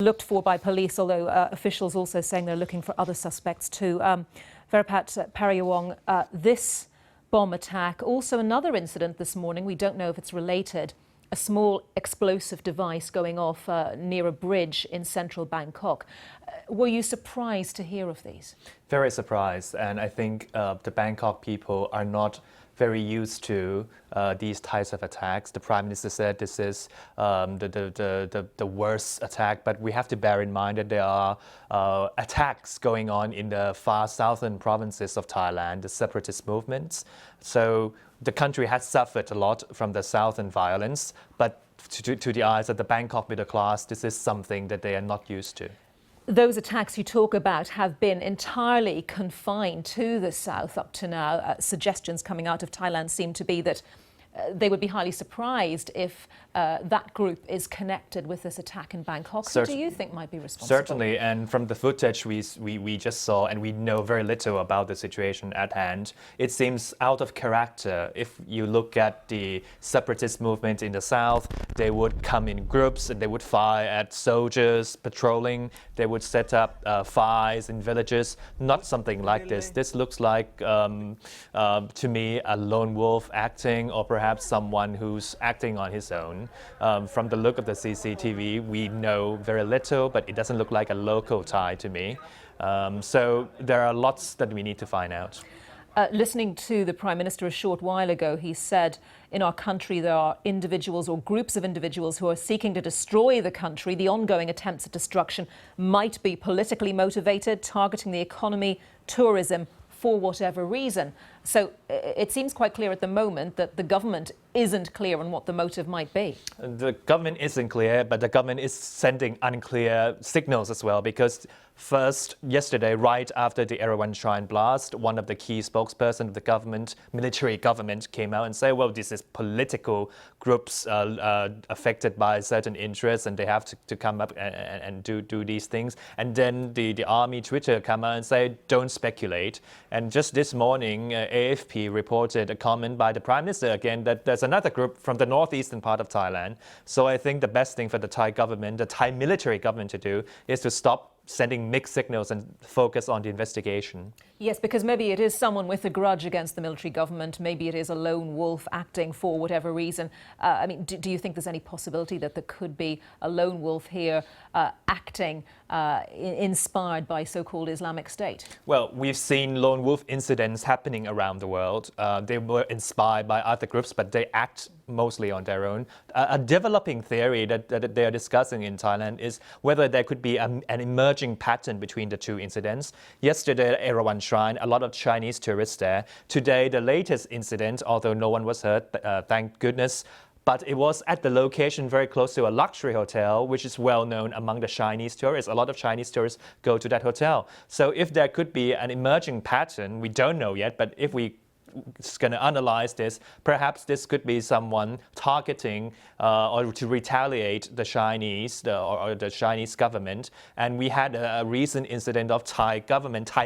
Looked for by police, although officials also saying they're looking for other suspects too. Verapat Pariyawong, this bomb attack, also another incident this morning, we don't know if it's related, a small explosive device going off near a bridge in central Bangkok. Were you surprised to hear of these? Very surprised, and I think the Bangkok people are not very used to these types of attacks. The Prime Minister said this is the worst attack, but we have to bear in mind that there are attacks going on in the far southern provinces of Thailand, the separatist movements. So the country has suffered a lot from the southern violence, but to the eyes of the Bangkok middle class, this is something that they are not used to. Those attacks you talk about have been entirely confined to the south up to now. Suggestions coming out of Thailand seem to be that they would be highly surprised if that group is connected with this attack in Bangkok. Who do you think might be responsible? Certainly, and from the footage we just saw, and we know very little about the situation at hand, it seems out of character. If you look at the separatist movement in the south, they would come in groups and they would fire at soldiers patrolling. They would set up fires in villages. Not something like this. This looks like, to me, a lone wolf acting, or perhaps someone who's acting on his own. From the look of the CCTV, we know very little, but it doesn't look like a local Thai to me. So there are lots that we need to find out. Listening to the Prime Minister a short while ago, he said in our country there are individuals or groups of individuals who are seeking to destroy the country. The ongoing attempts at destruction might be politically motivated, targeting the economy, tourism, for whatever reason. So it seems quite clear at the moment that the government isn't clear on what the motive might be. The government isn't clear, but the government is sending unclear signals as well, because first, yesterday, right after the Erawan Shrine blast, one of the key spokespersons of the government, military government, came out and said, well, this is political groups affected by certain interests, and they have to come up and do these things. And then the army Twitter come out and say, don't speculate. And just this morning, AFP reported a comment by the Prime Minister again that there's another group from the northeastern part of Thailand. So I think the best thing for the Thai government, the Thai military government to do is to stop sending mixed signals and focus on the investigation. Yes, because maybe it is someone with a grudge against the military government. Maybe it is a lone wolf acting for whatever reason. I mean, do you think there's any possibility that there could be a lone wolf here acting inspired by so-called Islamic State? Well, we've seen lone wolf incidents happening around the world. They were inspired by other groups, but they act mostly on their own. A developing theory that they are discussing in Thailand is whether there could be an emerging pattern between the two incidents. Yesterday at Erawan Shrine, a lot of Chinese tourists there. Today, the latest incident, although no one was hurt, thank goodness, but it was at the location very close to a luxury hotel, which is well known among the Chinese tourists. A lot of Chinese tourists go to that hotel. So if there could be an emerging pattern, we don't know yet, but if we going to analyze this, perhaps this could be someone targeting or to retaliate the Chinese or the Chinese government. And we had a recent incident of Thai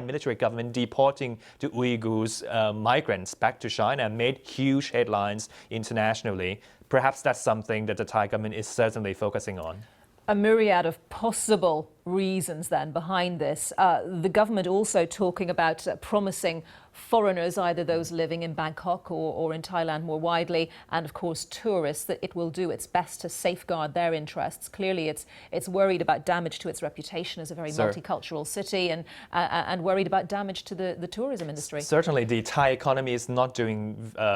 military government deporting the Uyghurs migrants back to China and made huge headlines internationally. Perhaps that's something that the Thai government is certainly focusing on. A myriad of possible reasons then behind this. The government also talking about promising foreigners, either those living in Bangkok or in Thailand more widely, and of course tourists, that it will do its best to safeguard their interests. Clearly it's worried about damage to its reputation as a very multicultural city, and worried about damage to the tourism industry. Certainly the Thai economy is not doing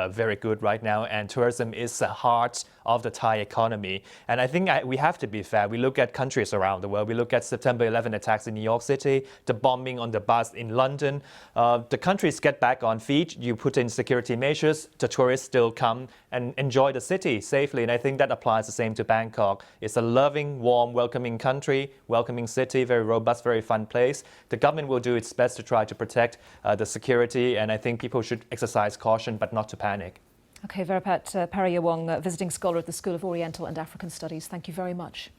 very good right now, and tourism is the heart of the Thai economy. And I think we have to be fair. We look at countries around the world. We look at September 11 attacks in New York City, the bombing on the bus in London. The countries get back on feet, you put in security measures, the tourists still come and enjoy the city safely. And I think that applies the same to Bangkok. It's a loving, warm, welcoming country, welcoming city, very robust, very fun place. The government will do its best to try to protect the security, and I think people should exercise caution but not to panic. Okay, Verapat Pariyawong, visiting scholar at the School of Oriental and African Studies. Thank you very much.